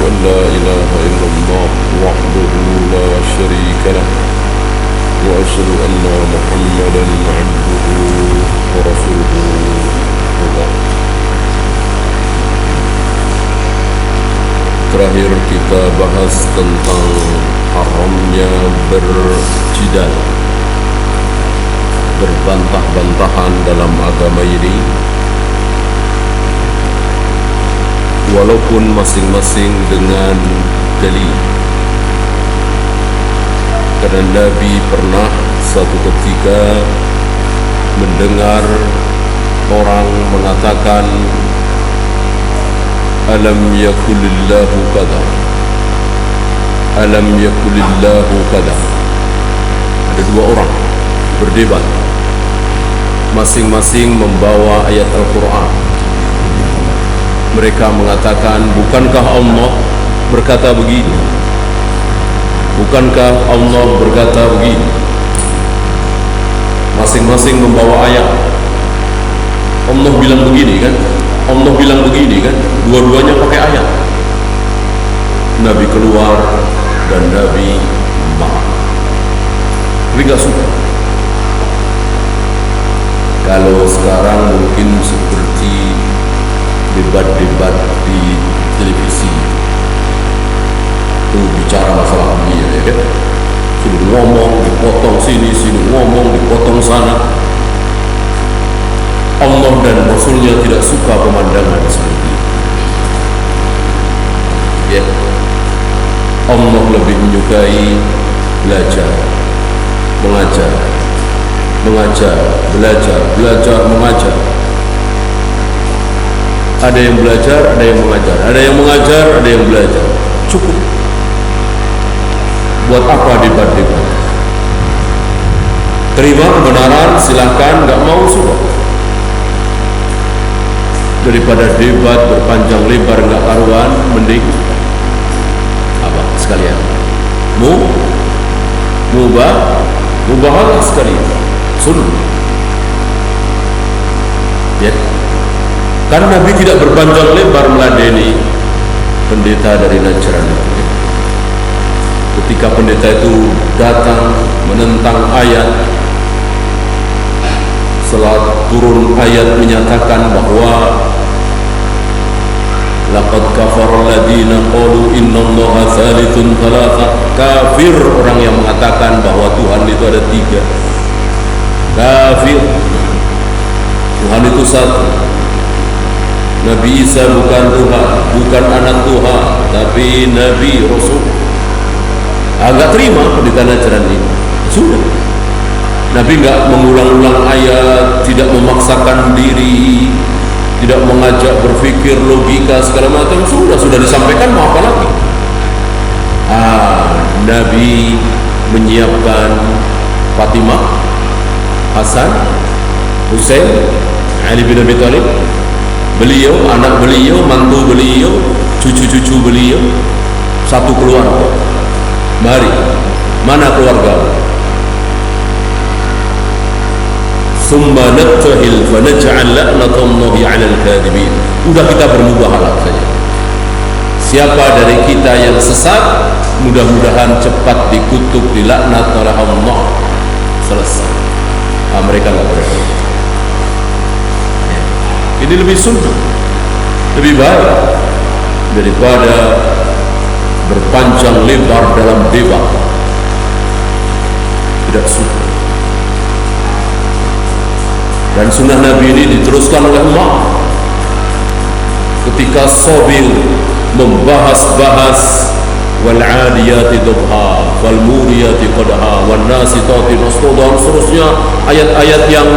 أن لا إله إلا الله وحده لا شريك له وأشهد أن محمدا عبده ورسوله وبعد. Terakhir kita bahas tentang haramnya berjidal, berbantah-bantahan dalam agama ini, walaupun masing-masing dengan dalil. Karena Nabi pernah suatu ketika mendengar orang mengatakan, alam yakulillahu kada, alam yakulillahu kada. Ada dua orang berdebat, masing-masing membawa ayat Al-Quran. Mereka mengatakan, bukankah Allah berkata begini? Bukankah Allah berkata begini? Masing-masing membawa ayat. Allah bilang begini kan? Allah bilang begini kan? Dua-duanya pakai ayat. Nabi keluar dan Nabi marah. Tapi gak suka. Kalau sekarang mungkin seperti debat-debat di televisi, itu bicara masalah dunia, ya kan? Sini ngomong, dipotong sini, sini ngomong, dipotong sana. Allah dan Rasulnya tidak suka pemandangan seperti itu. Ya, Allah lebih menyukai belajar, mengajar, mengajar, belajar, belajar, mengajar. Ada yang belajar, ada yang mengajar, ada yang mengajar, ada yang belajar. Cukup. Buat apa debat-debat? Terima kebenaran, silahkan. Gak mau, sudah. Daripada debat berpanjang lebar gak karuan, mending apa sekalian? Mubahalah sekalian. Sunnah. Ya. Karena Nabi tidak berpanjang lebar meladeni pendeta dari Najran. Ketika pendeta itu datang menentang ayat, setelah turun ayat menyatakan bahwa laqad kafara alladziina qalu innallaha tsalitsun tsalatsa. Kafir orang yang mengatakan bahwa Tuhan itu ada tiga. Kafir. Tuhan itu satu. Nabi Isa bukan Tuhan, bukan anak Tuhan, tapi Nabi Rasul. Agak terima pendeta Najran ini. Sudah. Nabi enggak mengulang-ulang ayat, tidak memaksakan diri, tidak mengajak berpikir logika segala macam. Sudah disampaikan, mau apa lagi? Nabi menyiapkan Fatimah, Hasan, Husain, Ali bin Abi Thalib, beliau, anak beliau, mantu beliau, cucu-cucu beliau, satu keluarga. Mari, mana keluarga? Summa nabtahil fa naj'al la'natallahi 'alal kadhibin. Udah, kita bermubahalah saja. Siapa dari kita yang sesat, mudah-mudahan cepat dikutuk, dilaknat oleh Allah. Selesai. Mereka enggak berani. Ini lebih sunnah, lebih baik daripada berpanjang lebar dalam debat. Tidak sunnah. Dan sunnah Nabi ini diteruskan oleh Allah ketika Sabir membahas-bahas wal 'adiyati dhabha wal muriyati qadha wan nasitati nasqa dan seterusnya, ayat-ayat yang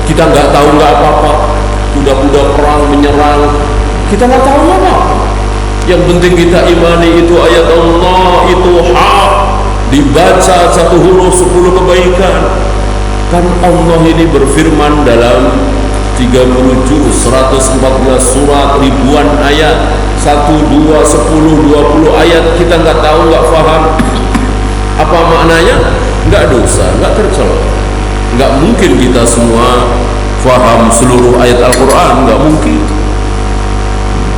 kita nggak tahu nggak apa-apa. Kuda-kuda perang menyerang, kita nggak tahu apa. Yang penting kita imani itu ayat Allah, itu hak, dibaca satu huruf 10 kebaikan. Kan Allah ini berfirman dalam 30 juz, 114 surat, ribuan ayat, 1, 2, 10, 20 ayat, kita nggak tahu, nggak paham apa maknanya, nggak dosa, nggak tercela. Nggak mungkin kita semua faham seluruh ayat Al-Quran, nggak mungkin.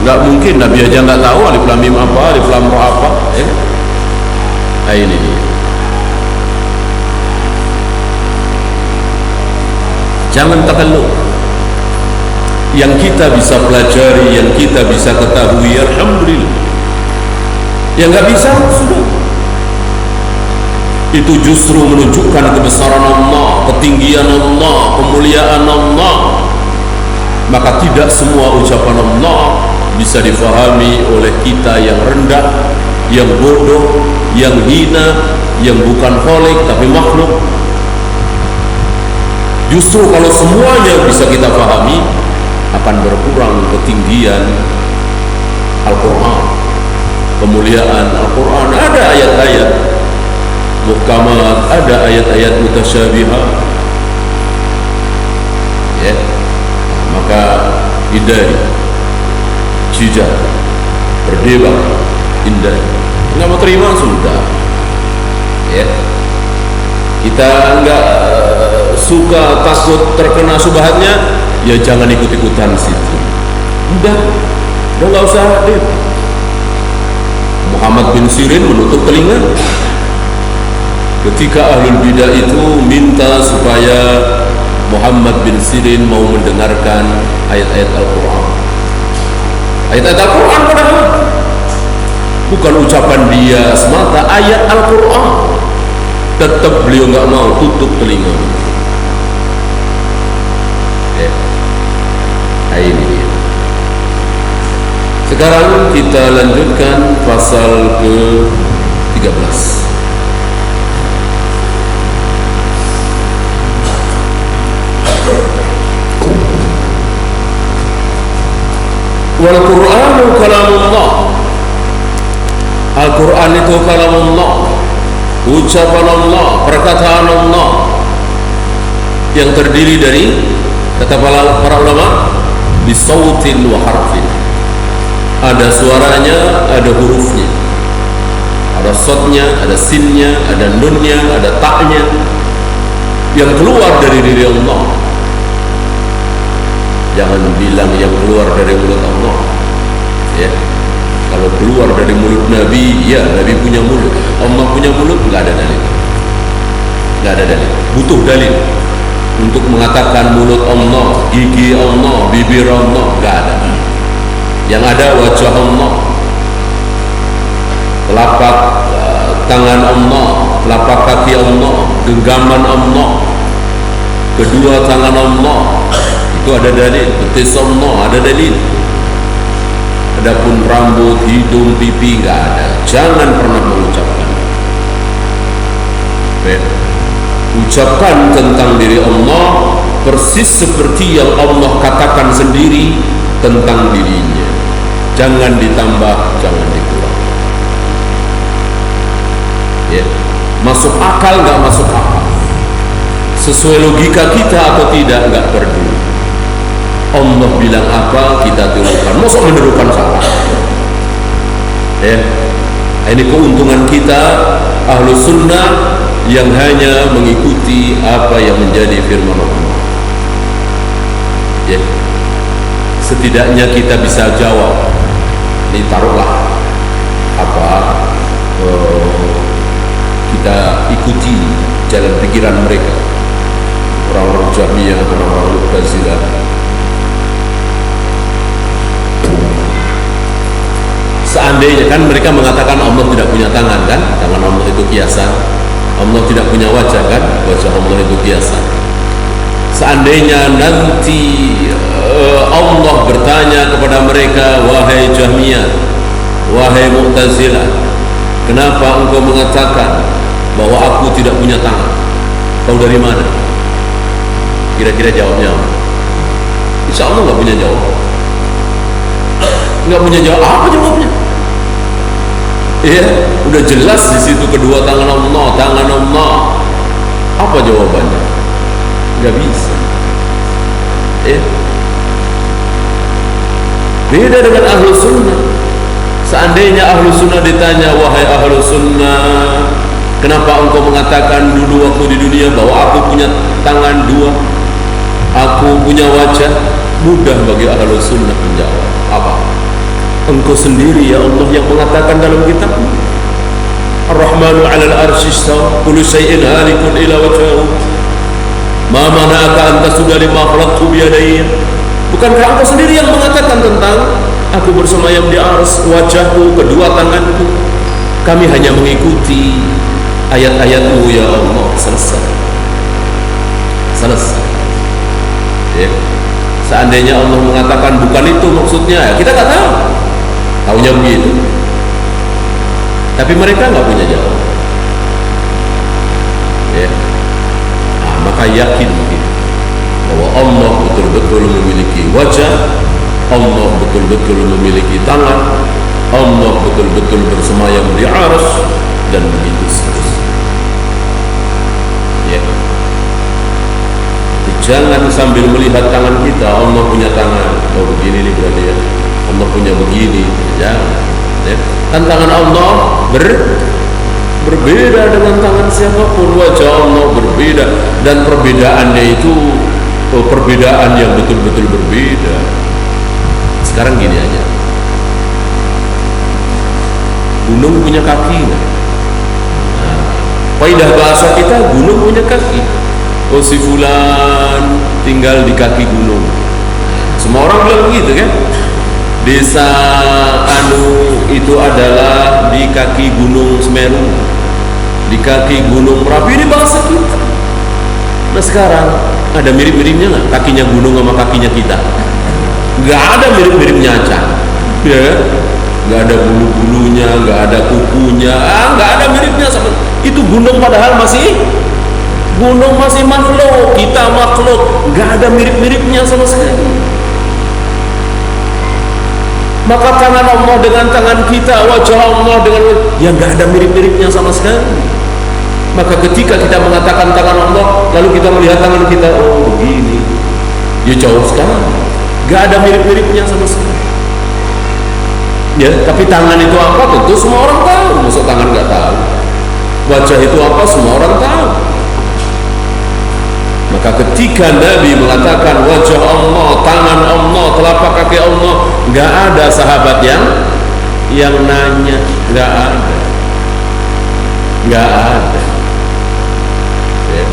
Nggak mungkin, Nabi aja nggak tahu alif lam mim apa, alif lam ra apa, ya? Nah, ini dia. Jangan takalluf. Yang kita bisa pelajari, yang kita bisa ketahui, alhamdulillah. Yang nggak bisa, sudah. Itu justru menunjukkan kebesaran Allah, ketinggian Allah, kemuliaan Allah. Maka tidak semua ucapan Allah bisa difahami oleh kita yang rendah, yang bodoh, yang hina, yang bukan khalik tapi makhluk. Justru kalau semuanya bisa kita pahami, akan berkurang ketinggian Al-Quran, kemuliaan Al-Quran. Ada ayat-ayat muhkamat, ada ayat-ayat mutasyabihat, ya. Maka hindari, jijak, berdebat, hindari. Nggak mau terima, sudah, ya. Kita nggak suka, takut terkena subhatnya, ya jangan ikut-ikutan situ. Udah nggak usah hadir. Muhammad bin Sirin menutup telinga ketika ahlul bidah itu minta supaya Muhammad bin Sirin mau mendengarkan ayat-ayat Al-Quran. Ayat-ayat Al-Quran padahal bukan ucapan dia semata, ayat Al-Quran. Tetap beliau nggak mau, tutup telinga. Ini dia. Sekarang kita lanjutkan pasal ke-13. Wal Qur'anu kalamullah. Al-Quran itu kalamullah, ucapan Allah, perkataan Allah yang terdiri dari, kata para ulama, bisautin wa harfin. Ada suaranya, ada hurufnya, ada sotnya, ada sinnya, ada nunnya, ada taknya, yang keluar dari diri Allah. Jangan bilang yang keluar dari mulut Allah, ya. Kalau keluar dari mulut Nabi, ya Nabi punya mulut. Allah punya mulut, nggak ada dalil. Nggak ada dalil. Butuh dalil untuk mengatakan mulut Allah, gigi Allah, bibir Allah, nggak ada. Yang ada wajah Allah, telapak tangan Allah, telapak kaki Allah, genggaman Allah, kedua tangan Allah, itu ada dalil. Betis Allah ada dalil. Adapun rambut, hidung, pipi nggak ada. Jangan pernah mengucapkan. Ucapkan tentang diri Allah persis seperti yang Allah katakan sendiri tentang dirinya. Jangan ditambah, jangan dikurang. Ya. Masuk akal nggak masuk akal, sesuai logika kita atau tidak, nggak peduli. Allah bilang apa, kita tirukan. Masa menirukan salah? Ya. Ini keuntungan kita ahlu sunnah yang hanya mengikuti apa yang menjadi firman Allah. Ya. Setidaknya kita bisa jawab. Ini taruhlah apa kita ikuti jalan pikiran mereka, orang-orang Jahmiyah, orang-orang Mu'tazilah. Seandainya, kan mereka mengatakan Allah tidak punya tangan, kan? Tangan Allah itu kiasan. Allah tidak punya wajah, kan? Wajah Allah itu kiasan. Seandainya nanti Allah bertanya kepada mereka, wahai Jahmiyah, wahai Mu'tazilah, kenapa engkau mengatakan bahwa aku tidak punya tangan? Kau dari mana? Kira-kira jawabnya apa? Insya Allah nggak punya jawab. Nggak punya jawab. Apa jawabnya? Iya, udah jelas di situ kedua tangan Allah, tangan Allah. Apa jawabannya? Nggak bisa. Ya. Beda dengan ahlu sunnah. Seandainya ahlu sunnah ditanya, wahai ahlu sunnah, kenapa engkau mengatakan dulu waktu di dunia bahwa aku punya tangan dua, aku punya wajah? Mudah bagi ahlu sunnah menjawab. Apa? Engkau sendiri ya Allah yang mengatakan dalam kitab Ar-Rahmanu 'alal 'arsy istawa kullu syai'in halikun ila wajhihi ma mana'aka an tasjuda lima khalaqtu bi yadayya. Bukankah engkau sendiri yang mengatakan tentang aku bersemayam di arsy, wajahku, kedua tanganku, kami hanya mengikuti ayat-ayatmu ya Allah. Selesai ya. Seandainya Allah mengatakan bukan itu maksudnya, ya kita tak tahu, taunya begitu. Tapi mereka nggak punya jawab ya. Nah, maka yakin begitu bahwa Allah betul-betul memiliki wajah, Allah betul-betul memiliki tangan, Allah betul-betul bersemayam di arsy, dan begitu seterusnya ya. Jangan sambil melihat tangan kita, Allah punya tangan, oh begini nih berarti ya, Allah punya begini, jangan ya. Kan tangan Allah berbeda dengan tangan siapapun, wajah Allah berbeda, dan perbedaannya itu perbedaan yang betul-betul berbeda. Sekarang gini aja, gunung punya kaki nggak? Nah, kaidah bahasa kita, gunung punya kaki. Oh si fulan tinggal di kaki gunung. Semua orang bilang begitu kan? Desa anu itu adalah di kaki gunung Semeru, di kaki gunung Merapi, ini bahasa kita. Nah sekarang ada mirip-miripnya nggak kakinya gunung sama kakinya kita? Nggak ada mirip-miripnya aja ya, nggak ada bulu-bulunya, nggak ada kukunya, nggak ada miripnya sama itu gunung, padahal gunung masih makhluk, kita makhluk, nggak ada mirip-miripnya sama sekali. Maka tangan Allah dengan tangan kita, wajah Allah dengan yang nggak ada mirip-miripnya sama sekali. Maka ketika kita mengatakan tangan Allah, lalu kita melihat tangan kita, oh begini, ya jauh sekali, nggak ada mirip-miripnya sama sekali. Ya, tapi tangan itu apa? Tentu semua orang tahu. Masa tangan nggak tahu? Wajah itu apa? Semua orang tahu. Maka ketika Nabi mengatakan wajah Allah, tangan Allah, telapak kaki Allah, nggak ada sahabat yang nanya, nggak ada ya.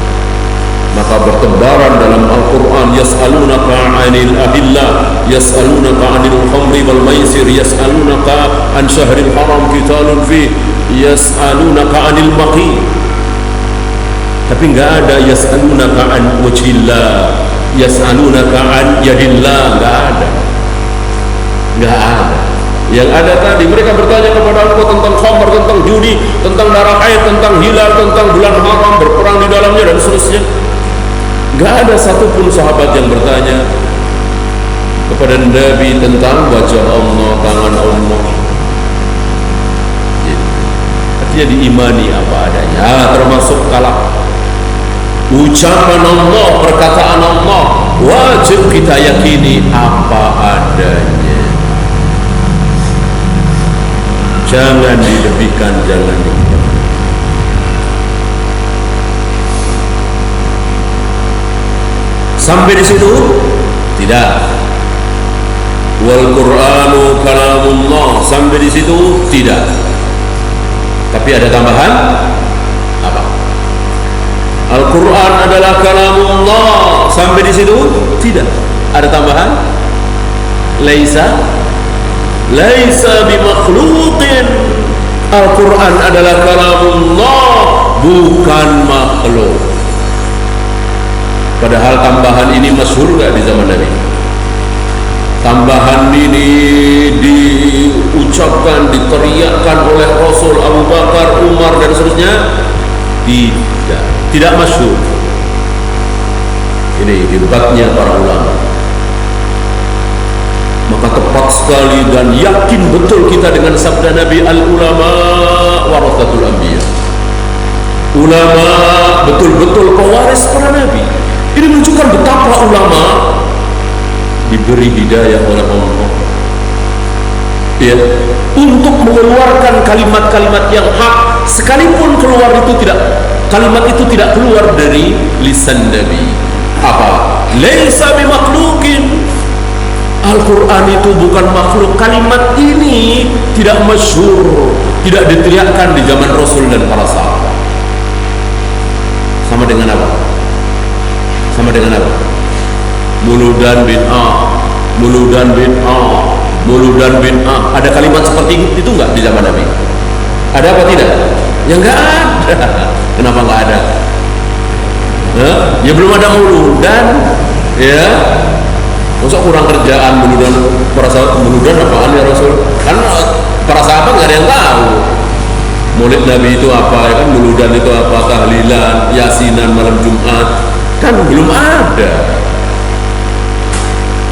Maka bertebaran dalam Al-Quran, yas'alunaka 'anil ahillah, yas'alunaka 'anil khamri wal maisir, yas'alunaka an syahril haram qitalun fi, yas'alunaka 'anil mahid. Tapi enggak ada yas'alunaka an wajhillah, yas'alunaka an yadillah, enggak ada. Yang ada tadi mereka bertanya kepada engkau tentang khamr, tentang judi, tentang darah haid, tentang hilal, tentang bulan haram, berperang di dalamnya dan seterusnya. Enggak ada satupun sahabat yang bertanya kepada Nabi tentang wajah Allah, tangan Allah. Artinya diimani apa adanya, termasuk kalam ucapan Allah, perkataan Allah, wajib kita yakini apa adanya. Jangan dilebihkan, jangan dikurangkan. Sampai di situ? Tidak. Wal Qur'anu kalamullah, sampai di situ? Tidak. Tapi ada tambahan? Apa? Al-Quran adalah kalamullah, sampai di situ? Tidak. Ada tambahan? Laisa bimakhluqin. Al-Quran adalah kalamullah, bukan makhluk. Padahal tambahan ini masyhur gak di zaman Nabi? Tambahan ini diucapkan, diteriakkan oleh Rasul, Abu Bakar, Umar dan seterusnya? Tidak masyhur. Ini hebatnya para ulama. Maka tepat sekali dan yakin betul kita dengan sabda Nabi, al-ulama warathatul anbiya. Ulama betul-betul pewaris para nabi. Ini menunjukkan betapa ulama diberi hidayah oleh Allah ya, untuk mengeluarkan kalimat-kalimat yang hak, sekalipun kalimat itu tidak keluar dari lisan Nabi. Apa? Laisa bimakhluqin. Al-Quran itu bukan makhluk. Kalimat ini tidak masyhur, tidak diteriakkan di zaman Rasul dan para sahabat. Sama dengan apa? Sama dengan apa? Muludan bid'ah, muludan bid'ah, muludan bid'ah. Ada kalimat seperti itu enggak di zaman Nabi? Ada apa tidak? Ya enggak ada. Kenapa enggak ada? Ya belum ada muludan, ya. Masa kurang kerjaan muludan para sahabat? Muludan apaan ya Rasul? Karena para sahabat nggak ada yang tahu Maulid Nabi itu apa, ya kan? Muludan itu apa, tahlilan, yasinan malam Jumat, kan belum ada.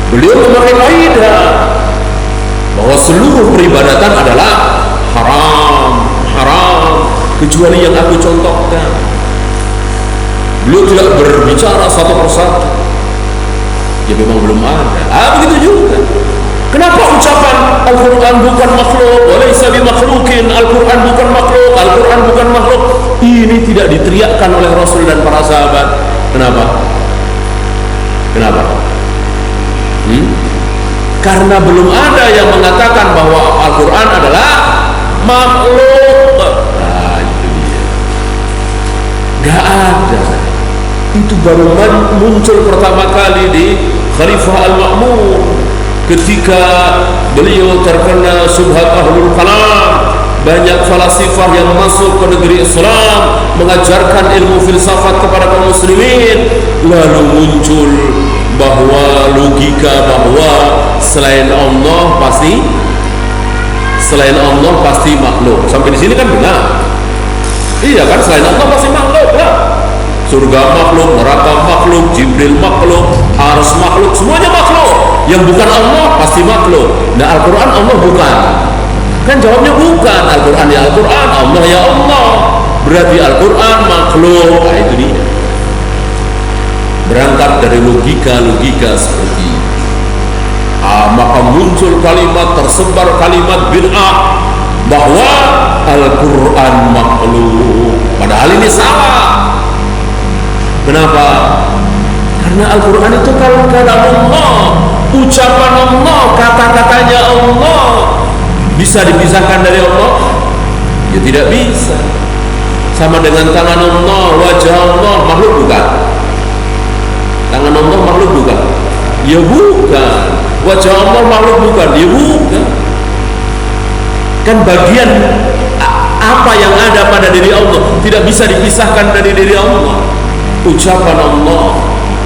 Beliau memakai kaidah bahwa seluruh peribadatan adalah haram, haram, kecuali yang aku contohkan. Beliau tidak berbicara satu persatu. Ya memang belum ada. Begitu juga. Kenapa ucapan Al-Quran bukan makhluk, walaysa bimakhlukin, Al-Quran bukan makhluk, Al-Quran bukan makhluk, ini tidak diteriakkan oleh Rasul dan para sahabat? Kenapa? Kenapa? Karena belum ada yang mengatakan bahwa Al-Quran adalah makhluk. Nah itu dia. Gak ada. Itu baru muncul pertama kali di Khalifah Al-Ma'mun ketika beliau terkena syubhat ahlul kalam. Banyak falasifah yang masuk ke negeri Islam mengajarkan ilmu filsafat kepada kaum muslimin, lalu muncul bahwa logika bahwa selain Allah pasti makhluk. Sampai di sini kan benar. Iya kan, selain Allah pasti makhluk lah. Surga makhluk, neraka makhluk, Jibril makhluk, Ars makhluk, semuanya makhluk. Yang bukan Allah pasti makhluk. Nah Al-Quran Allah bukan. Kan jawabnya bukan. Al-Quran ya Al-Quran, Allah ya Allah. Berarti Al-Quran makhluk. Nah itu dia. Berangkat dari logika-logika seperti ini. Maka muncul kalimat, tersebar kalimat bid'ah bahwa Al-Quran makhluk. Padahal ini salah. Kenapa? Karena Al-Quran itu kalam Allah, ucapan Allah, kata-katanya Allah. Bisa dipisahkan dari Allah? Ya tidak bisa. Sama dengan tangan Allah, wajah Allah, makhluk bukan? Tangan Allah makhluk bukan? Ya bukan. Wajah Allah makhluk bukan? Ya bukan. Kan bagian apa yang ada pada diri Allah tidak bisa dipisahkan dari diri Allah. Ucapan Allah,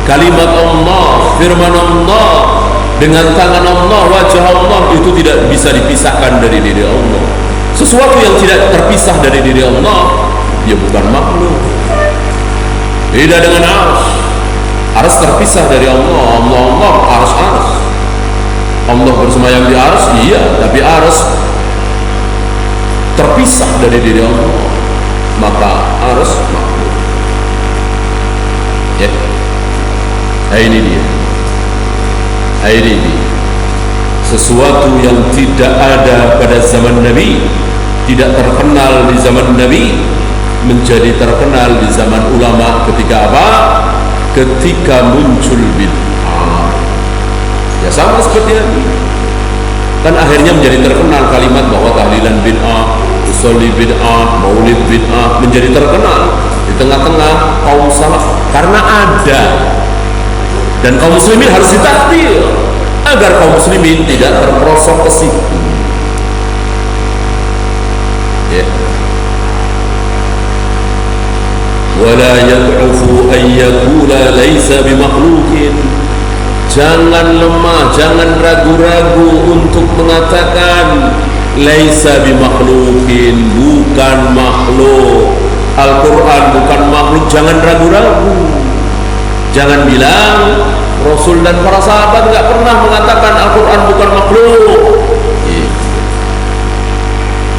kalimat Allah, firman Allah, dengan tangan Allah, wajah Allah, itu tidak bisa dipisahkan dari diri Allah. Sesuatu yang tidak terpisah dari diri Allah, ya bukan makhluk. Beda dengan ars. Ars terpisah dari Allah. Allah, ars. Allah bersemayam di ars, iya, tapi ars terpisah dari diri Allah, maka ars makhluk. Ya, ini dia. Sesuatu yang tidak ada pada zaman Nabi, tidak terkenal di zaman Nabi, menjadi terkenal di zaman ulama. Ketika apa? Ketika muncul bid'ah. Ya sama seperti Nabi. Kan akhirnya menjadi terkenal kalimat bahwa tahlilan bid'ah, usolli bid'ah, maulid bid'ah, menjadi terkenal di tengah-tengah kaum salaf karena ada. Dan kaum muslimin harus ditakdir agar kaum muslimin tidak terperosok ke situ. Ya. Wala yad'ufu an yaqula laisa bimakhluqin. Jangan lemah, jangan ragu-ragu untuk mengatakan laisa bimakhluqin, bukan makhluk. Al-Quran bukan makhluk, jangan ragu-ragu. Jangan bilang Rasul dan para sahabat nggak pernah mengatakan Al-Quran bukan makhluk.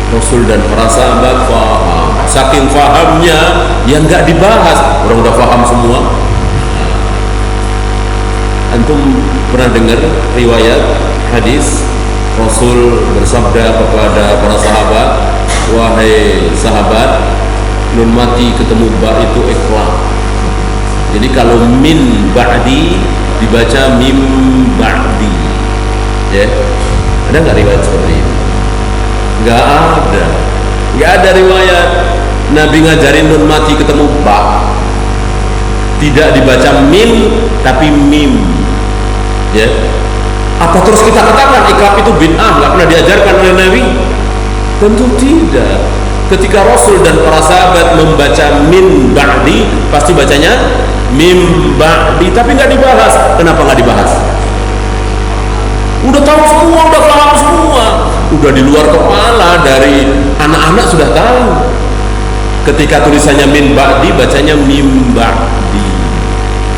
Rasul dan para sahabat faham. Saking fahamnya yang nggak dibahas, orang udah faham semua. Antum pernah dengar riwayat hadis Rasul bersabda kepada para sahabat, wahai sahabat, nun mati ketemu ba itu ikhlas. Jadi kalau min ba'di dibaca mim ba'di. Ya, ada nggak riwayat seperti itu? Nggak ada riwayat Nabi ngajarin nun mati ketemu ba, tidak dibaca mim tapi mim. Ya, apa terus kita katakan ikrab itu bid'ah, nggak pernah diajarkan oleh Nabi? Tentu tidak. Ketika Rasul dan para sahabat membaca min ba'di, pasti bacanya mim ba'di, tapi nggak dibahas. Kenapa nggak dibahas? Udah tahu semua, udah paham semua, udah di luar kepala, dari anak-anak sudah tahu. Ketika tulisannya min ba'di, bacanya mim ba'di.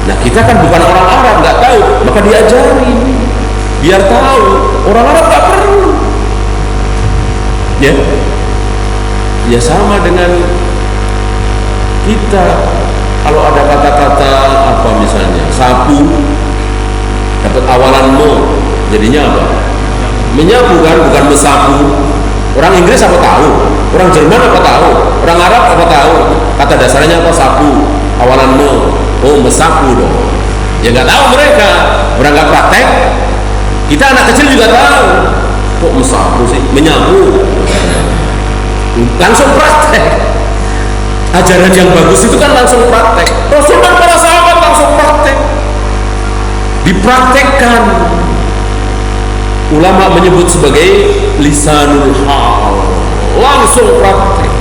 Nah, kita kan bukan orang Arab, nggak tahu, maka diajarin biar tahu. Orang Arab nggak perlu. Ya sama dengan kita. Kalau ada kata-kata apa misalnya sapu dapat awalan mo, jadinya apa? Menyapu kan, bukan mesapu. Orang Inggris apa tahu? Orang Jerman apa tahu? Orang Arab apa tahu? Kata dasarnya apa? Sapu, awalan mo. Oh, mesapu dong. Ya nggak tahu mereka. Orang nggak praktek. Kita anak kecil juga tahu. Kok mesapu sih? Menyapu. Langsung praktek. Ajaran yang bagus itu kan langsung praktek. Rasul dan para sahabat langsung praktek, dipraktekkan. Ulama menyebut sebagai lisanul hal, langsung praktek.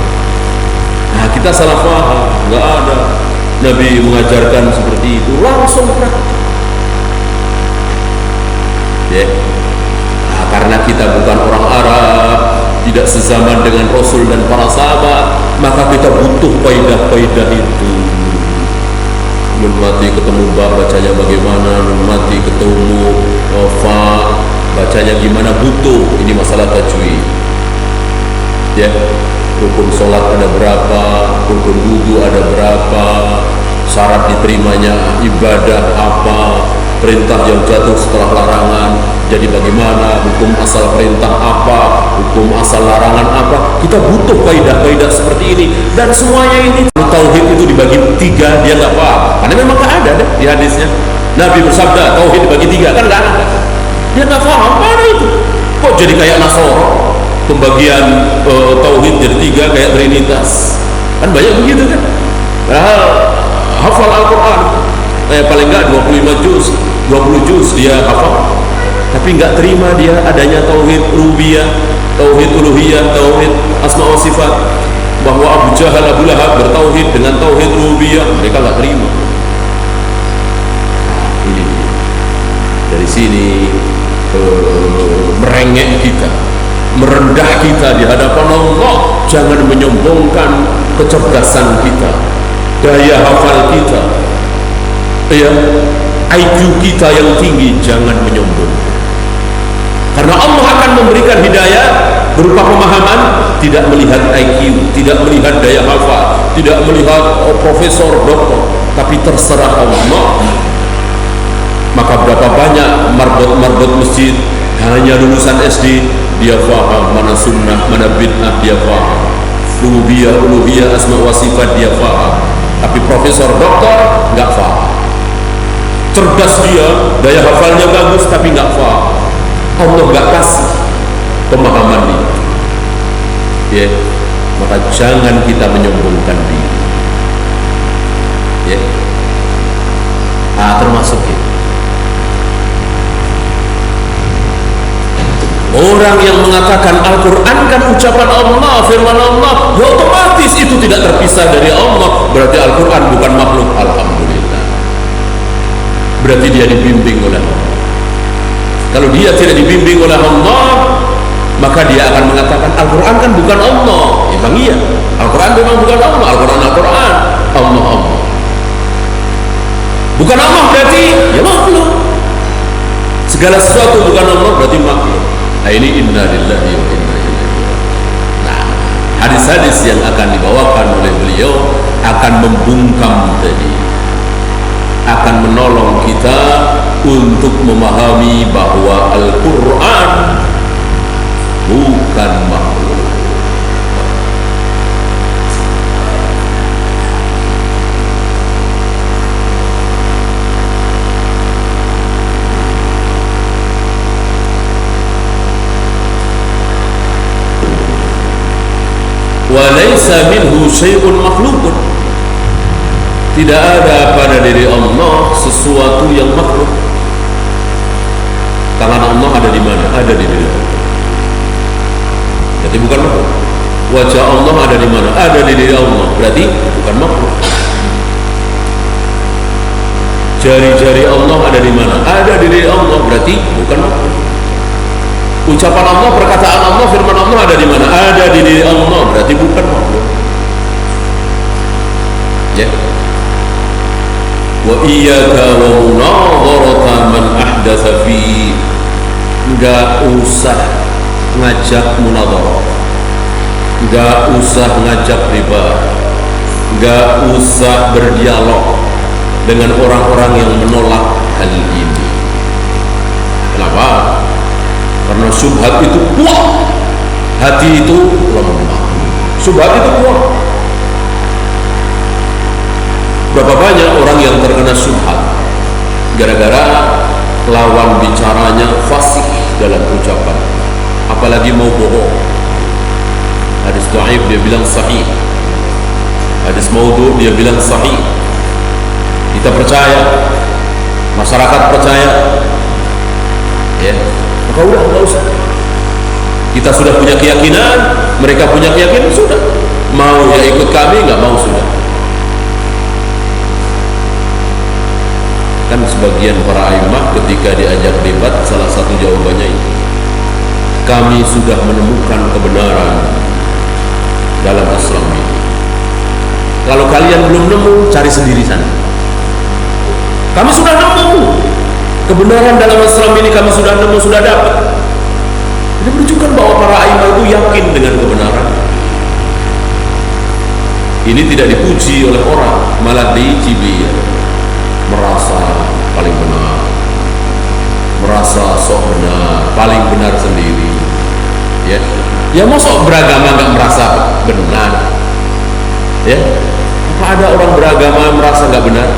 Nah, kita salah paham, nggak ada Nabi mengajarkan seperti itu, langsung praktek. Nah, karena kita bukan orang Arab, tidak sezaman dengan Rasul dan para sahabat, maka kita butuh faidah-faidah itu. Nun mati ketemu ba, bacanya bagaimana? Nun mati ketemu fa, bacanya gimana? Butuh. Ini masalah tajwid. Ya, rukun sholat ada berapa? Rukun wudu ada berapa? Syarat diterimanya ibadah apa? Perintah yang jatuh setelah larangan, jadi bagaimana? Hukum asal perintah apa? Hukum asal larangan apa? Kita butuh kaidah-kaidah seperti ini. Dan semuanya ini, tauhid itu dibagi tiga, dia nggak paham. Karena memang nggak ada deh di hadisnya. Nabi bersabda tauhid dibagi tiga, kan nggak ada. Dia nggak paham mana itu. Kok jadi kayak Nasoro? Pembagian tauhid jadi tiga kayak Trinitas. Kan banyak begitu kan? Hafal Al-Quran, paling nggak 25 juz, 20 juz dia hafal, tapi nggak terima dia adanya tauhid rububiyah, tauhid uluhiyah, tauhid asma wa sifat, bahwa Abu Jahal, Abu Lahab bertauhid dengan tauhid rububiyah, mereka nggak terima. Ini dari sini merengek kita, merendah kita di hadapan Allah. Jangan menyombongkan kecerdasan kita, daya hafal kita, ya, IQ kita yang tinggi, jangan menyombong. Karena Allah akan memberikan hidayah berupa pemahaman, tidak melihat IQ, tidak melihat daya hafal, tidak melihat profesor, doktor, tapi terserah Allah. Maka berapa banyak marbot masjid hanya lulusan SD, dia faham mana sunnah, mana bid'ah, dia faham. Rububiyah, uluhiyah, asma wa sifat, dia faham. Tapi profesor, doktor nggak faham. Cerdas dia, daya hafalnya bagus, tapi nggak faham. Allah nggak kasih pemahaman ini. Ya, maka jangan kita menyombongkan diri. Ya, termasuk ya. Orang yang mengatakan Al-Quran kan ucapan Allah, firman Allah, ya otomatis itu tidak terpisah dari Allah. Berarti Al-Quran bukan makhluk. Alhamdulillah, berarti dia dibimbing oleh Allah. Kalau dia tidak dibimbing oleh Allah, maka dia akan mengatakan Al-Quran kan bukan Allah. Ya bang, iya, Al-Quran memang bukan Allah. Al-Quran Allah. Bukan Allah berarti ya makhluk. Segala sesuatu bukan Allah berarti makhluk. Nah, ini inna lillahi wa inna ilaihi raji'un. Nah, hadis-hadis yang akan dibawakan oleh beliau akan membungkam tadi, akan menolong kita untuk memahami bahwa Al-Quran bukan makhluk. wa laisa minhu syai'un makhluqun, tidak ada pada diri Allah sesuatu yang makhluk. Tangan Allah ada di mana? Ada di diri Allah. Jadi bukan makhluk. Wajah Allah ada di mana? Ada di diri Allah. Berarti bukan makhluk. Jari-jari Allah ada di mana? Ada di diri Allah. Berarti bukan makhluk. Ucapan Allah, perkataan Allah, firman Allah ada di mana? Ada di diri Allah. Berarti bukan makhluk. Ya. Wa iyyaka wa munadharata man ahdatsa fi, enggak usah ngajak munadharah, enggak usah ngajak riba, enggak usah berdialog dengan orang-orang yang menolak hal ini. Kenapa? Karena syubhat itu kuat, hati itu lemah. Syubhat itu kuat. Berapa banyak orang yang terkena syubhat gara-gara lawan bicaranya fasih dalam ucapan, apalagi mau bohong. Hadis dhaif dia bilang sahih, hadis maudhu dia bilang sahih. Kita percaya, masyarakat percaya, ya, maka udah nggak usah. Kita sudah punya keyakinan, mereka punya keyakinan, sudah. Mau ya ikut kami, nggak mau sudah. Kan sebagian para a'immah ketika diajak debat, salah satu jawabannya ini, kami sudah menemukan kebenaran dalam Islam ini. Kalau kalian belum nemu, cari sendiri sana. Kami sudah nemu kebenaran dalam Islam ini, kami sudah nemu, sudah dapat. Ini menunjukkan bahwa para a'immah itu yakin dengan kebenaran. Ini tidak dipuji oleh orang, malah dicibir. Merasa paling benar, merasa sok benar, paling benar sendiri. Ya mau sok beragama nggak merasa benar? Ya, apa ada orang beragama merasa nggak benar?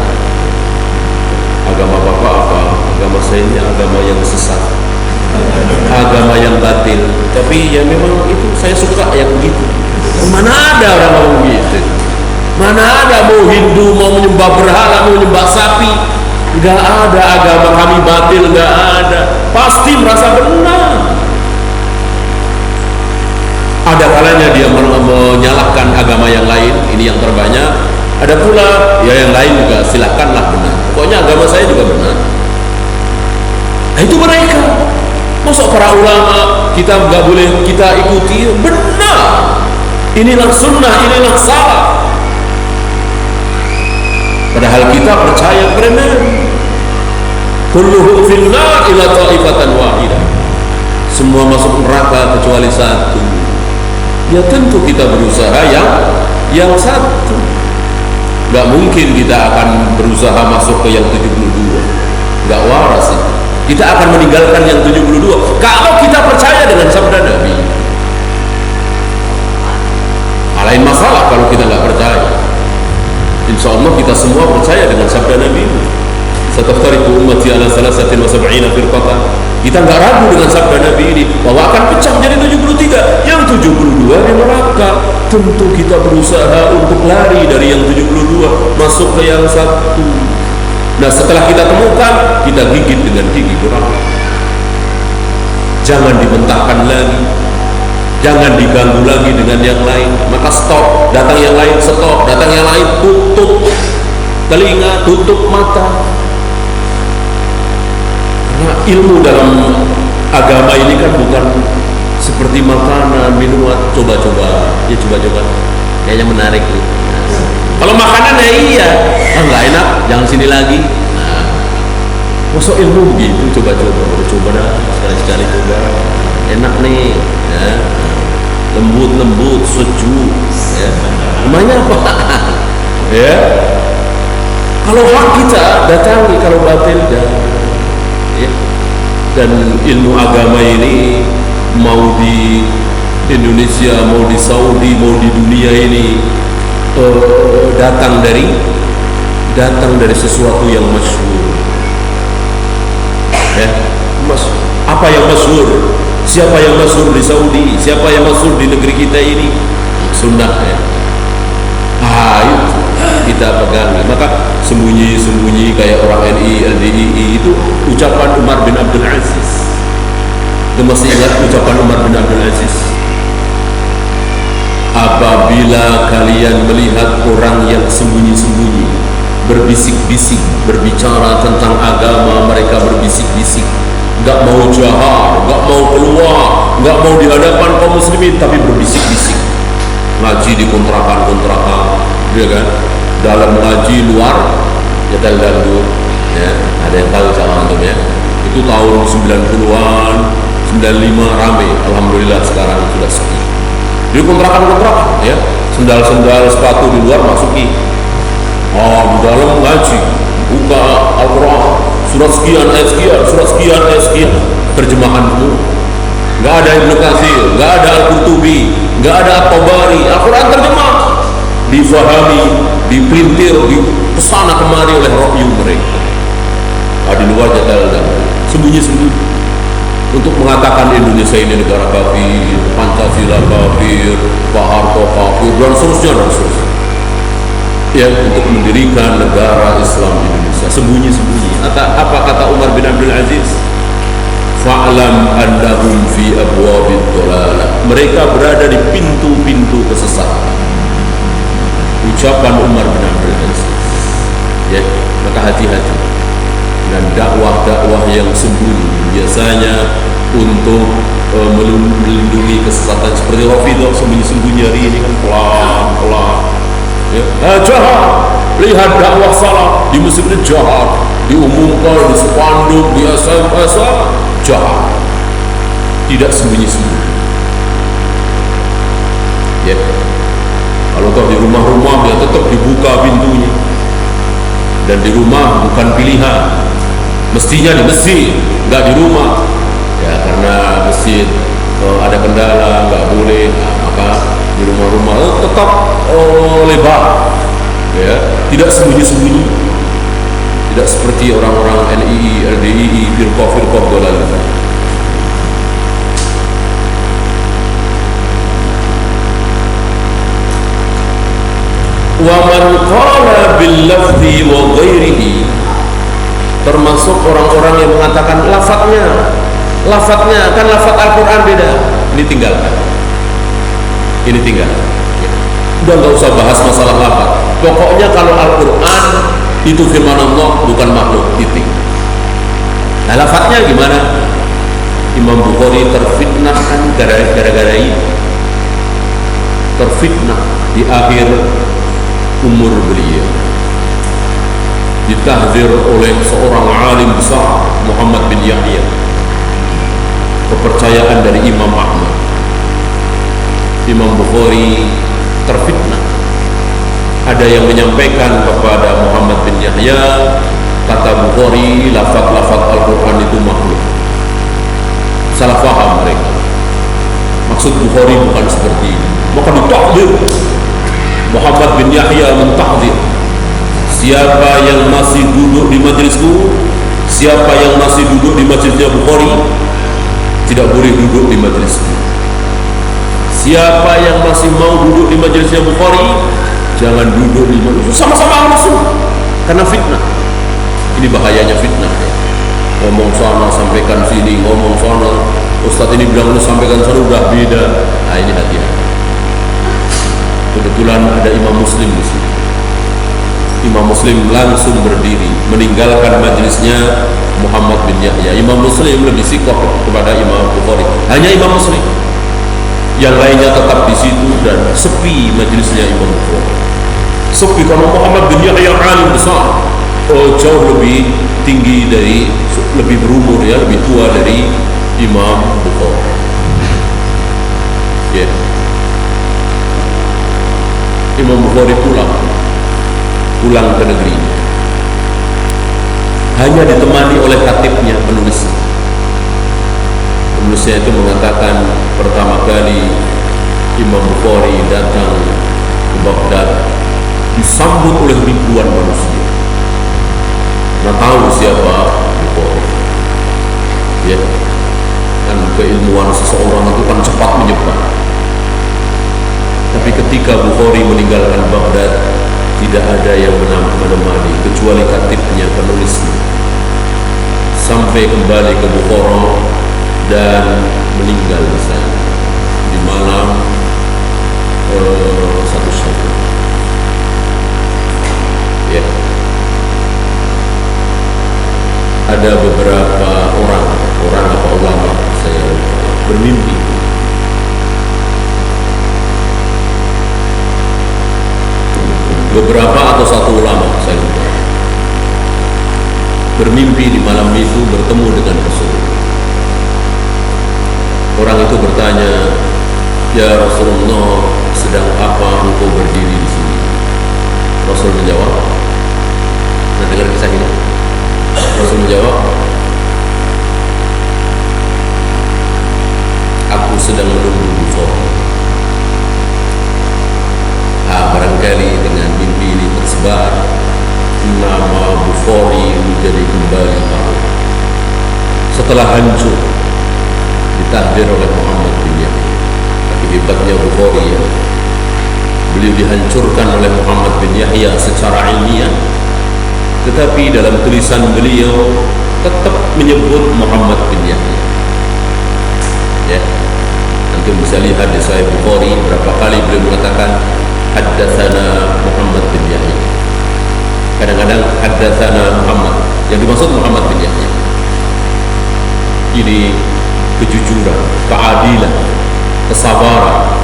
Agama bapak apa? Agama saya ini agama yang sesat, agama yang batil. Tapi ya memang itu saya suka yang begitu. Mana ada orang ngomong begitu? Mana ada mau Hindu, mau menyembah berhala, mau menyembah sapi? Gak ada. Agama kami batil, gak ada. Pasti merasa benar. Ada kalanya dia menyalahkan agama yang lain, ini yang terbanyak. Ada pula ya yang lain juga silakanlah benar. Pokoknya agama saya juga benar. Nah itu mereka. Masuk para ulama kita gak boleh kita ikuti? Benar. Inilah sunnah, inilah salah. Padahal kita percaya benar. Kulluhum finnar ila ta'ifatan wahidah. Semua masuk neraka kecuali satu. Ya tentu kita berusaha yang satu. Gak mungkin kita akan berusaha masuk ke yang 72. Gak waras itu. Kita akan meninggalkan yang 72 kalau kita percaya dengan sabda Nabi. Lain masalah kalau kita gak percaya. Insya Allah kita semua percaya dengan sabda Nabi. Sataftariqu ummati ala 73 firqatan. Kita nggak ragu dengan sabda Nabi ini bahwa akan pecah menjadi 73. Yang 72 di neraka. Tentu kita berusaha untuk lari dari yang 72 masuk ke yang satu. Nah setelah kita temukan, kita gigit dengan gigi neraka. Jangan dimentahkan lagi. Jangan diganggu lagi dengan yang lain. Maka stop, datang yang lain stop, datang yang lain tutup telinga, tutup mata. Karena ilmu dalam agama ini kan bukan seperti makanan, minuman. Coba-coba, ya coba-coba. Kayaknya menarik nih. Kalau makanan ya iya, nggak enak, jangan sini lagi. Nah, masuk ilmu begitu, coba-coba, coba dah, sekali-sekali coba. Enak nih, ya. Lembut-lembut, sejuk, ya. Namanya apa? Ya. Kalau hak kita datangi, kalau batil jangan. Ya. Dan ilmu agama ini mau di Indonesia, mau di Saudi, mau di dunia ini datang dari sesuatu yang masyhur. Ya. Apa yang masyhur? Siapa yang masyhur di Saudi? Siapa yang masyhur di negeri kita ini? sunnah ya. Itu kita pegangi. Maka sembunyi-sembunyi kayak orang LDII itu ucapan Umar bin Abdul Aziz. Kita masih ingat ucapan Umar bin Abdul Aziz? Apabila kalian melihat orang yang sembunyi-sembunyi, berbisik-bisik, berbicara tentang agama, mereka berbisik-bisik, gak mau jahar, gak mau keluar, gak mau di hadapan kaum muslimin, tapi berbisik-bisik, ngaji di kontrakan-kontrakan, ya kan? Dalam ngaji luar, nyetel dangdut, ya, ada yang tahu sama antum ya? Itu tahun 90-an, 95 rame, alhamdulillah sekarang sudah sepi. Di kontrakan-kontrakan, ya, sendal-sendal sepatu di luar masuki. Di dalam ngaji, buka Al-Quran, surat sekian, ayat sekian, surat sekian, ayat sekian, terjemahan itu. Nggak ada Ibnu Katsir, nggak ada Al-Qurtubi, nggak ada At-Tabari, Al-Quran terjemah, difahami, dipelintir, di kesana kemari oleh ra'yu mereka. Di luar jadal dan sembunyi-sembunyi untuk mengatakan Indonesia ini negara kafir, Pancasila kafir, Pak Harto kafir, dan seterusnya dan seterusnya. Ya, untuk mendirikan negara Islam Indonesia sembunyi-sembunyi. Apa kata Umar bin Abdul Aziz? Fa'lam annahum fi abwabid dhalalah. Mereka berada di pintu-pintu kesesatan. Ucapan Umar bin Abdul Aziz. Ya, maka hati-hati dan dakwah-dakwah yang sembunyi biasanya untuk melindungi kesesatan seperti Rafidhah sembunyi-sembunyi hari ini kan pelan-pelan. Ya, jahat, lihat dakwah salah di masjid jahat, diumumkan di spanduk, di SMS jahat, tidak sembunyi-sembunyi. Ya, kalau toh di rumah-rumah ya tetap dibuka pintunya, dan di rumah bukan pilihan, mestinya di masjid, nggak di rumah. Ya karena masjid ada kendala, nggak boleh, maka di rumah-rumah tetap lebar, ya, tidak sembunyi-sembunyi, tidak seperti orang-orang LII, LDII, firqah-firqah dhalalah. Wa man qala bil lafzi wa ghairihi, termasuk orang-orang yang mengatakan lafadznya kan lafadz Al-Quran beda, ini tinggalkan. Ini tinggal. Ya. Udah nggak usah bahas masalah lafaz. Pokoknya kalau Al-Quran itu firman Allah, bukan makhluk, titik. Nah lafaznya gimana? Imam Bukhari terfitnah kan gara-gara ini. Terfitnah di akhir umur beliau. Ditahdzir oleh seorang alim besar, Muhammad bin Yahya. Kepercayaan dari Imam Ahmad. Imam Bukhari terfitnah. Ada yang menyampaikan kepada Muhammad bin Yahya, kata Bukhari, lafaz-lafaz Al-Quran itu makhluk. Salah faham mereka. Maksud Bukhari bukan seperti ini. Maka ditakdir. Muhammad bin Yahya mentakdir. Siapa yang masih duduk di majlisku, siapa yang masih duduk di majlisnya Bukhari, tidak boleh duduk di majlisku. Siapa yang masih mau duduk di majelisnya Bukhari, jangan duduk di majelis. Sama-sama langsung, karena fitnah. Ini bahayanya fitnah. Ngomong sana, sampaikan sini, ngomong sana. Ustadz ini bilang lu sampaikan sana, udah beda. Nah ini hati-hati. Kebetulan ada Imam Muslim di sini. Imam Muslim langsung berdiri, meninggalkan majelisnya Muhammad bin Yahya. Imam Muslim lebih sikoh kepada Imam Bukhari. Hanya Imam Muslim. Yang lainnya tetap di situ dan sepi majelisnya Imam Bukhari. Sepi karena Muhammad bin Yahya alim besar, jauh lebih tinggi dari, lebih berumur ya, lebih tua dari Imam Bukhari. Ya. Imam Bukhari pulang ke negerinya. Hanya ditemani oleh khatibnya, penulisnya. Penulisnya itu mengatakan pertama kali Imam Bukhari datang ke Baghdad disambut oleh ribuan manusia. Nah tahu siapa Bukhari? Ya, kan keilmuan seseorang itu kan cepat menyebar. Tapi ketika ketika Bukhari meninggalkan Baghdad, tidak ada yang menemani kecuali katibnya, penulisnya, sampai kembali ke Bukhara dan meninggal di sana di malam 1 Syawal. Ya. Ada beberapa orang apa ulama, saya bermimpi beberapa atau satu ulama, saya lupa, bermimpi di malam itu bertemu dengan Rasulullah. Orang itu bertanya, "Ya Rasulullah, sedang apa engkau berdiri di sini?" Rasul menjawab, nah dengar kisah ini. Rasul menjawab, "Aku sedang menunggu Bukhari." Barangkali dengan mimpi ini tersebar, nama Bukhari menjadi kembali baru setelah hancur ditahdir oleh Muhammad bin Yahya. Tapi hebatnya Bukhari, ya, beliau dihancurkan oleh Muhammad bin Yahya secara ilmiah, tetapi dalam tulisan beliau tetap menyebut Muhammad bin Yahya. Ya, nanti bisa lihat di Sahih Bukhari berapa kali beliau mengatakan haddatsana Muhammad bin Yahya. Kadang-kadang haddatsana Muhammad, yang dimaksud Muhammad bin Yahya. Ini kejujuran, keadilan, kesabaran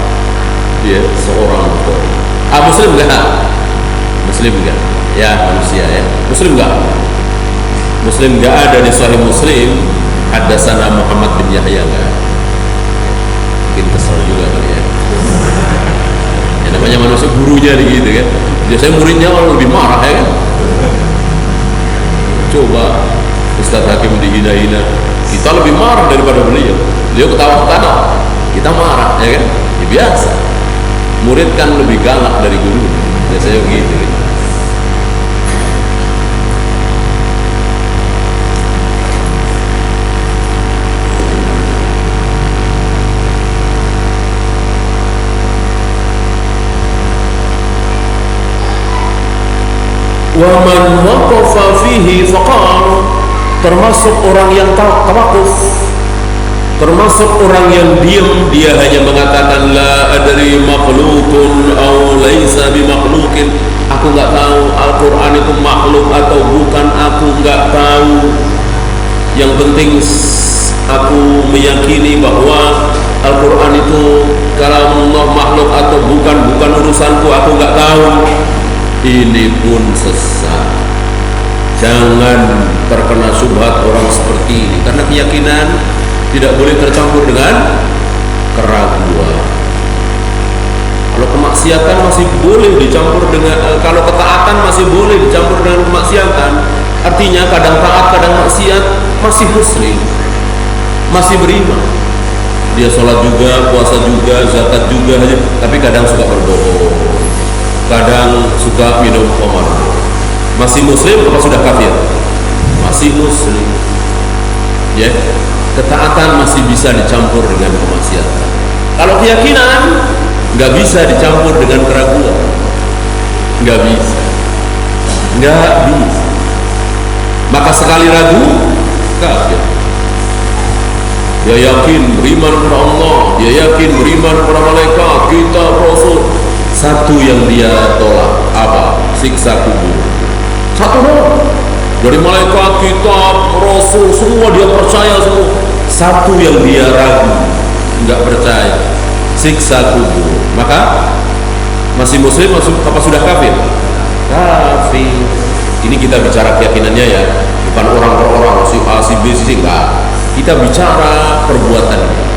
dia seorang Bukhari. Muslim enggak? Muslim enggak? Ya, manusia ya. Muslim enggak? Muslim enggak ada di Sahih Muslim haddatsana Muhammad bin Yahya, enggak. Mungkin kesal juga kali ya. Ya namanya manusia, gurunya gitu kan. Biasanya muridnya malah lebih marah ya kan. Coba Ustaz Hakim dihina-hina, kita lebih marah daripada beliau. Beliau ketawa-ketawa, kita marah ya kan. Ya biasa. Murid kan lebih galak dari guru. Biasanya begitu kan. Wa man waqafa fihi faqal, termasuk orang yang tawakuf, termasuk orang yang diam, dia hanya mengatakan la adri makhluqun aw laisa bimakhluqin, aku enggak tahu Al-Qur'an itu makhluk atau bukan, aku enggak tahu. Yang penting aku meyakini bahwa Al-Qur'an itu kalamullah, makhluk atau bukan urusanku, aku enggak tahu. Ini pun sesat. Jangan terkena syubhat orang seperti ini, karena keyakinan tidak boleh tercampur dengan keraguan. Kalau kemaksiatan masih boleh dicampur dengan, kalau ketaatan masih boleh dicampur dengan kemaksiatan. Artinya kadang taat, kadang maksiat, masih muslim, masih beriman. Dia sholat juga, puasa juga, zakat juga, tapi kadang suka berbohong, kadang suka minum khamar. Masih muslim apa sudah kafir? Masih muslim. Ya, ketaatan masih bisa dicampur dengan kemaksiatan. Kalau keyakinan nggak bisa dicampur dengan keraguan, nggak bisa. Maka sekali ragu, kafir. Dia yakin beriman kepada Allah, dia yakin beriman kepada malaikat, kitab, rasul. Satu yang dia tolak, apa? Siksa kubur. Satu doang. Dari malaikat, kitab, rasul, semua dia percaya semua. Satu yang dia ragu, nggak percaya, siksa kubur. Maka masih muslim apa sudah kafir? Kafir. Ini kita bicara keyakinannya ya, bukan orang per orang, si A, si B, si C, enggak. Kita bicara perbuatannya.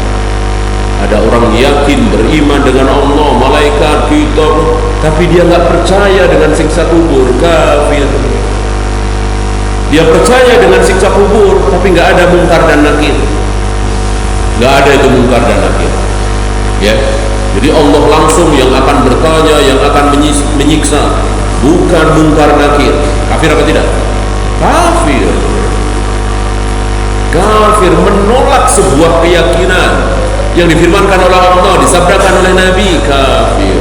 Ada orang yakin beriman dengan Allah, malaikat, kitab, tapi dia nggak percaya dengan siksa kubur, kafir. Dia percaya dengan siksa kubur, tapi nggak ada mungkar dan nakir, nggak ada itu mungkar dan nakir. Ya, jadi Allah langsung yang akan bertanya, yang akan menyiksa, bukan mungkar nakir. Kafir apa tidak? Kafir. Kafir menolak sebuah keyakinan yang difirmankan oleh Allah, disabdakan oleh Nabi, kafir.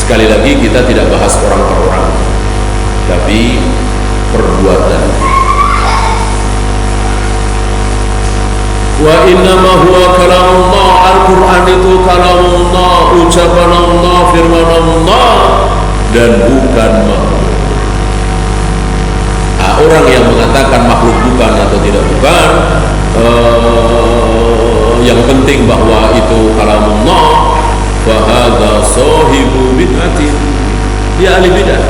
Sekali lagi kita tidak bahas orang per orang, tapi perbuatan. Wa innama huwa kalamullah, Al-Quran itu kalamullah, ucapan Allah, firman Allah, dan bukan makhluk. Nah, orang yang mengatakan makhluk bukan atau tidak bukan, yang penting bahwa itu kalamullah, fahadha sahibu bid'atin, dia ahli bid'ah.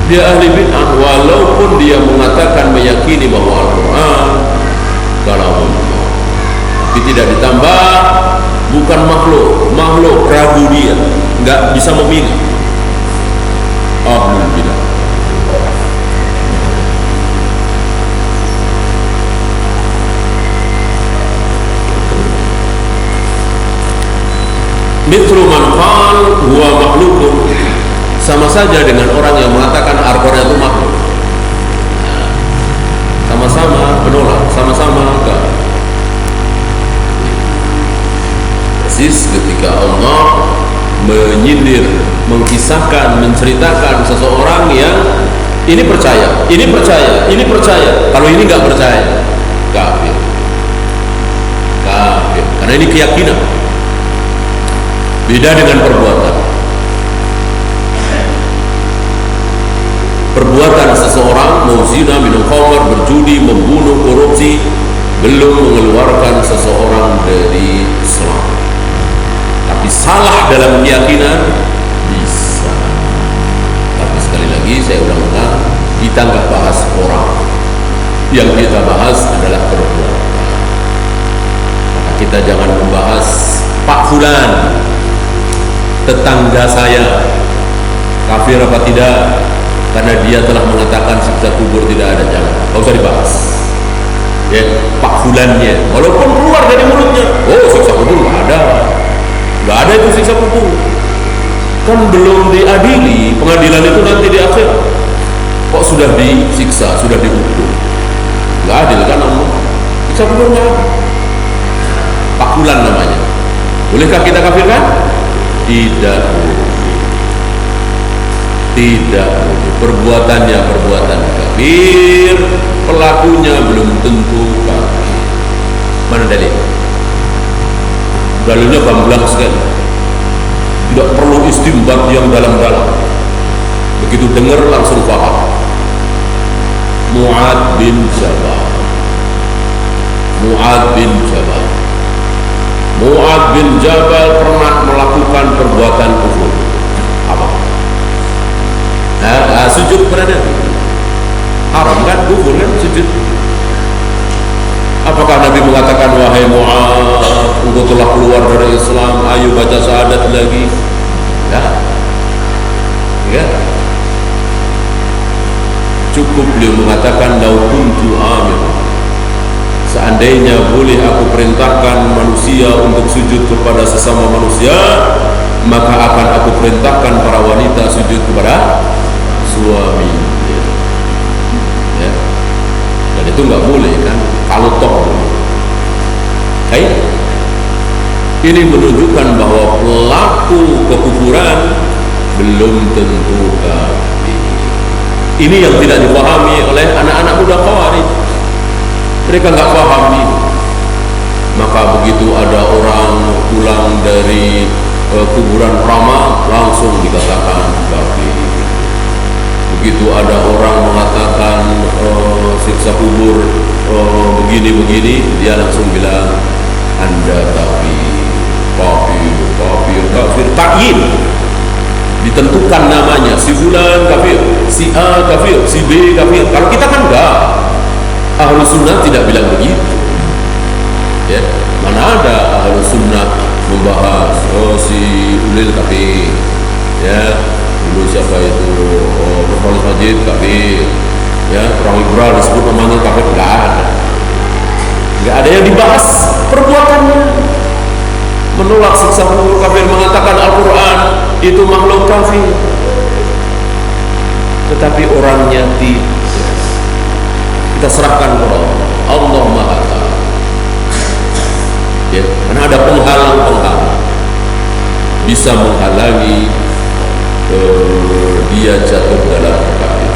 Dia ahli bid'ah walaupun dia mengatakan meyakini bahwa Al-Quran kalamullah, tapi tidak ditambah bukan makhluk ragu, dia nggak bisa memilih. Ahlul bid'ah. Mithlu man qala huwa makhlukun, sama saja dengan orang yang mengatakan Al-Quran itu makhluk. Sama-sama menolak, sama-sama enggak. Persis ketika Allah menyindir, mengisahkan, menceritakan seseorang yang ini percaya, ini percaya, ini percaya, kalau ini enggak percaya, kafir. Kafir, karena ini keyakinan. Beda dengan perbuatan. Perbuatan seseorang mau zina, minum khamar, berjudi, membunuh, korupsi, belum mengeluarkan seseorang dari Islam. Tapi salah dalam keyakinan bisa. Tapi sekali lagi saya ulang-ulang, kita nggak bahas orang. Yang kita bahas adalah perbuatan. Maka kita jangan membahas Pak Fulan, tetangga saya, kafir apa tidak, karena dia telah mengatakan siksa kubur tidak ada. Jangan, nggak usah dibahas. Ya, Pak Fulannya, walaupun keluar dari mulutnya, oh siksa kubur nggak ada itu siksa kubur. Kan belum diadili, pengadilan itu nanti di akhir. Kok sudah disiksa, sudah dihukum? Nggak adil kan Allah? Siksa kubur nggak ada. Pak Fulan namanya. Bolehkah kita kafirkan? Tidak boleh. Tidak boleh. Perbuatannya perbuatan kafir, pelakunya belum tentu kafir. Mana dalil? Dalilnya gamblang sekali. Tidak perlu istinbat yang dalam-dalam. Begitu dengar langsung paham. Mu'ad bin Jabal. Mu'ad bin Jabal. Mu'ad bin Jabal pernah melakukan perbuatan kufur. Apa? Sujud kepada Nabi. Haram kan? Kufur kan? Sujud. Apakah Nabi mengatakan, wahai Mu'ad, engkau telah keluar dari Islam, ayo baca syahadat lagi? Ya. Cukup beliau mengatakan, lau kuntu amir, seandainya boleh aku perintahkan manusia untuk sujud kepada sesama manusia, maka akan aku perintahkan para wanita sujud kepada suami. Ya. Dan itu nggak boleh kan? Kalau toh boleh. Ini menunjukkan bahwa pelaku kekufuran belum tentu kafir. Ini yang tidak dipahami oleh anak-anak muda Khawarij. Mereka nggak paham ini. Maka begitu ada orang pulang dari kuburan Rama, langsung dikatakan kafir. Begitu ada orang mengatakan siksa kubur begini-begini, dia langsung bilang Anda kafir, takyin, ditentukan namanya, si fulan kafir, si A kafir, si B kafir. Kalau kita kan enggak, Ahlu Sunnah tidak bilang begitu. Ya, mana ada Ahlu Sunnah membahas si Ulil kafir, ya, dulu siapa itu Nurholis Majid kafir, ya, orang liberal disebut namanya kafir, nggak ada yang dibahas perbuatannya. Menolak siksa kubur kafir, mengatakan Al-Quran itu makhluk kafir, tetapi orangnya tidak. Kita serahkan kepada Allah Maha Taala. Ya, karena ada penghalang-penghalang. bisa menghalangi dia jatuh dalam kafir.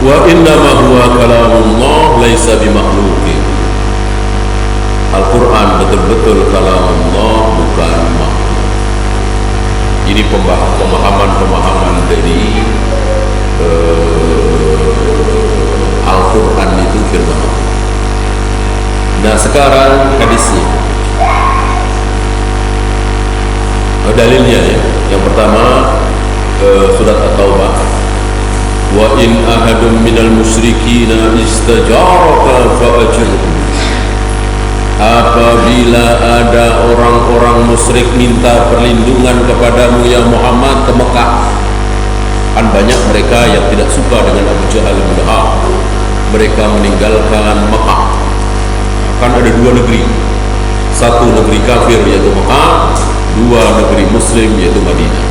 Wa innama huwa kalamullah laisa bimakhluqin. Al-Quran betul-betul kalamullah, bukan makhluk. Ini pemahaman dari Al-Quran itu firman Allah. Nah, sekarang hadisnya, dalilnya ya. Yang pertama, surat At-Taubah, wa in ahadun minal musyrikina istajaraka fa'ajirhu. Apabila ada orang-orang musyrik minta perlindungan kepadamu ya Muhammad ke Mekah, kan banyak mereka yang tidak suka dengan Abu Jahal bin Hisham, mereka meninggalkan Mekah. Kan ada dua negeri, satu negeri kafir yaitu Mekah, dua negeri muslim yaitu Madinah.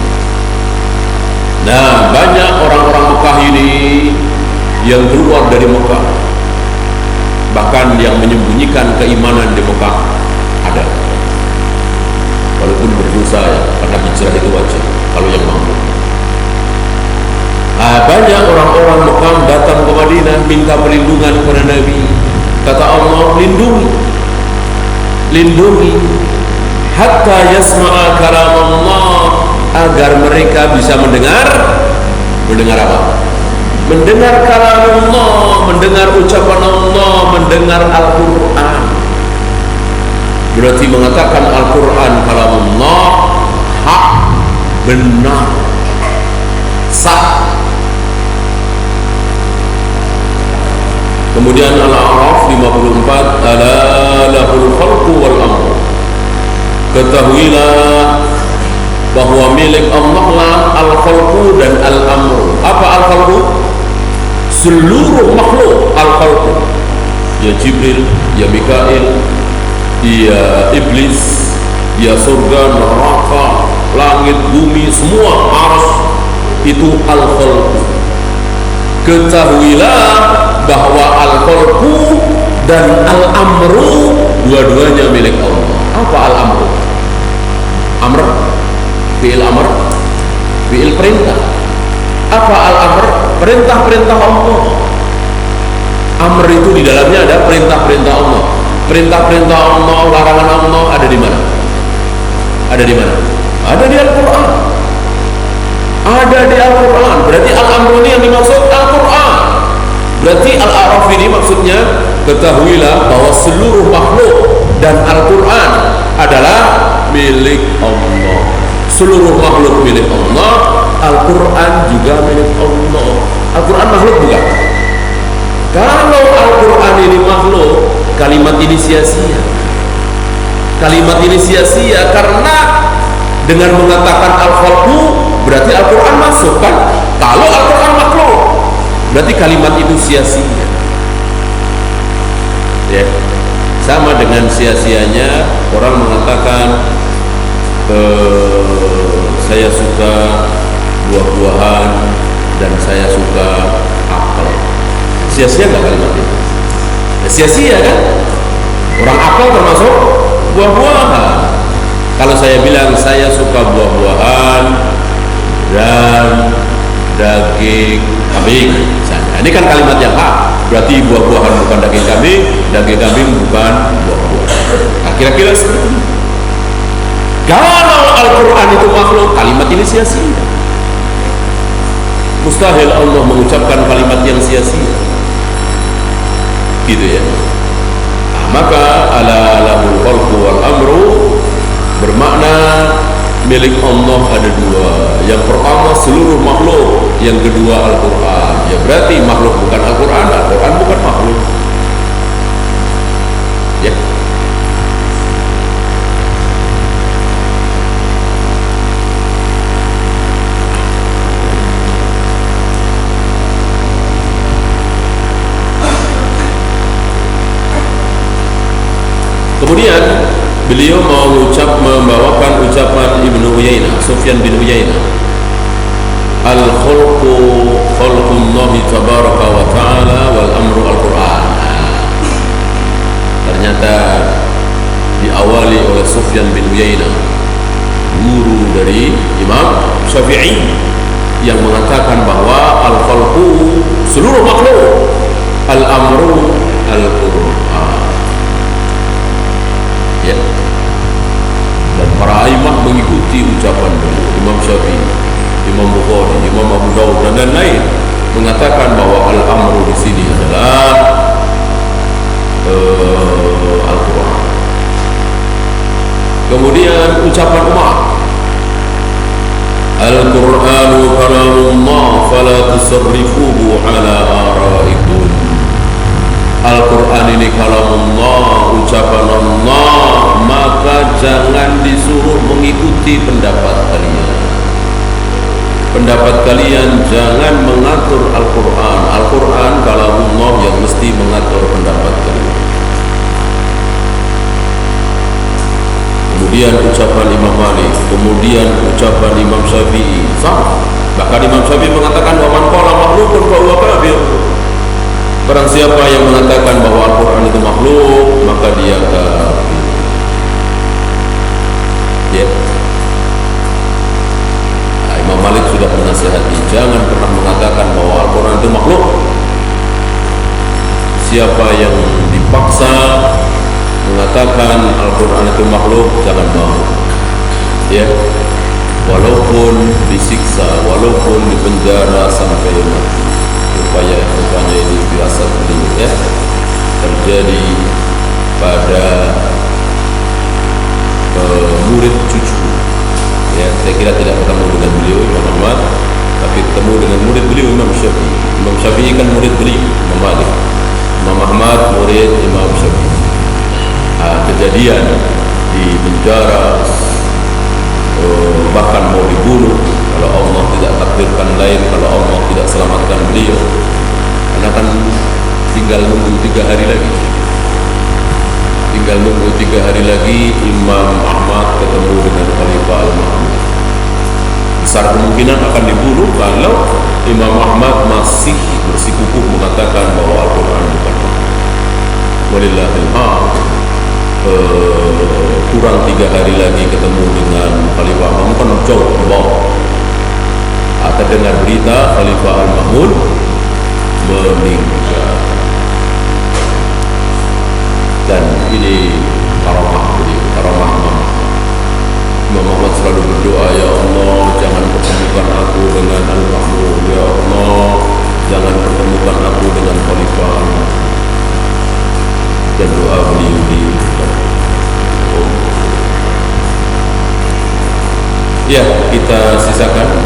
Nah, banyak orang-orang Mekah ini yang keluar dari Mekah, bahkan yang menyembunyikan keimanan di Mekah ada, walaupun berdosa ya, karena hijrah itu wajib kalau yang mampu. Banyak orang-orang Mekah datang ke Madinah minta perlindungan kepada Nabi. Kata Allah, lindungi hatta yasma'a kalam Allah, agar mereka bisa mendengar apa? Mendengar kalam Allah, mendengar ucapan Allah, mendengar Al-Quran. Berarti mengatakan Al-Quran kalam Allah, hak, benar, sah. Kemudian Al-A'raf 54, ala lahul khalqu wal amr. Ketahuilah bahwa milik Allah lah al-khalqu dan al-amru. Apa al-khalqu? Seluruh makhluk al-khalqu. Ya Jibril, ya Mikail, ya iblis, ya surga, neraka, langit, bumi, semua arsy, itu al-khalqu. Ketahuilah bahwa al-khalqu dan al-amru dua-duanya milik Allah. Apa al-amru? Amr, fi'il amr, fi'il perintah. Apa al-amr? Perintah-perintah Allah. Amr itu di dalamnya ada perintah-perintah Allah. Perintah-perintah Allah, larangan Allah ada di mana? Ada di mana? Ada di Al-Quran. Ada di Al-Quran. Berarti al-amru ini yang dimaksud Al-Quran. Berarti Al-A'raf ini maksudnya, ketahuilah bahwa seluruh makhluk dan Al-Quran adalah milik Allah. Seluruh makhluk milik Allah, Al-Quran juga milik Allah. Al-Quran makhluk bukan? Kalau Al-Quran ini makhluk, kalimat ini sia-sia. Kalimat ini sia-sia karena dengan mengatakan Al-Khalqu berarti Al-Quran masuk kan? Kalau Al-Quran makhluk, berarti kalimat itu sia-sia. Ya. Sama dengan sia-sianya orang mengatakan saya suka buah-buahan dan saya suka apel. Sia-sia nggak kalimat itu? Ya, sia-sia kan? Orang apel termasuk buah-buahan. Kalau saya bilang saya suka buah-buahan dan daging kambing, misalnya, ini kan kalimat yang hak. Berarti buah-buahan bukan daging kambing bukan buah-buahan. Nah, kira-kira seperti ini. Kalau Al-Quran itu makhluk, kalimat ini sia-sia. Mustahil Allah mengucapkan kalimat yang sia-sia, gitu ya. Nah, maka ala lahul khalqu wal amru bermakna milik Allah ada dua. Yang pertama seluruh makhluk, yang kedua Al-Quran. Ya berarti makhluk bukan Al-Quran, Al-Quran bukan makhluk. Ya. Kemudian beliau membawakan ucapan Ibnu Uyainah, Sufyan bin Uyainah, al-khalqu khalqullah tabaraka wa ta'ala wal amru al-Quran. Ternyata diawali oleh Sufyan bin Uyainah, guru dari Imam Syafi'i, yang mengatakan bahwa al-khalqu seluruh makhluk, al-amru al-Quran. Ya. Dan para imam mengikuti ucapan beliau, Imam Syafi'i, Imam Bukhari, Imam Abu Dawud dan lain-lain, mengatakan bahwa al-amru di sini adalah Al-Quran. Kemudian ucapan Umar, Al-Quranu kalamullah fala tusarrifuhu ala araikum. Al-Quran ini kalamullah, ucapan Allah, maka jangan disuruh mengikuti pendapat kalian. Pendapat kalian jangan mengatur Al-Quran. Al-Quran kalamullah yang mesti mengatur pendapat kalian. Kemudian ucapan Imam Malik, kemudian ucapan Imam Syafi'i, sama. Bahkan Imam Syafi'i mengatakan wa man qala makhlukun fa huwa kafir. Barang siapa yang mengatakan bahwa Al-Quran itu makhluk, maka dia kafir. Ya. Nah, Imam Malik sudah menasihati, jangan pernah mengatakan bahwa Al-Quran itu makhluk. Siapa yang dipaksa mengatakan Al-Quran itu makhluk, jangan mau. Ya. Walaupun disiksa, walaupun dipenjara sampai mati. Rupanya ini firasat beliau, ya, terjadi pada murid cucu. Ya, saya kira tidak ketemu dengan beliau Imam Ahmad, tapi ketemu dengan murid beliau Imam Syafi'i. Imam Syafi'i kan murid beliau Imam Malik, Imam Ahmad murid Imam Syafi'i. Kejadian di penjara, bahkan mau dibunuh kalau Allah tidak takdirkan lain, kalau Allah tidak selamatkan beliau, karena kan tinggal nunggu 3 hari lagi. Tinggal nunggu 3 hari lagi Imam Ahmad ketemu dengan Khalifah Al-Mahmud. Besar kemungkinan akan dibunuh kalau Imam Ahmad masih bersikukuh mengatakan bahwa Al-Quran bukan makhluk. Walillahil hamd. Kurang 3 hari lagi ketemu dengan Khalifah Al-Mahmud, kan jauh ke bawah. Terdengar berita Khalifah Al-Mahmud meninggal. Dan ini karamah beliau, karamah Imam Ahmad selalu berdoa, ya Allah jangan pertemukan aku dengan Al-Mahmud, ya Allah jangan pertemukan aku dengan Khalifah Al-Mahmud. Dan doa beliau di ya, kita sisakan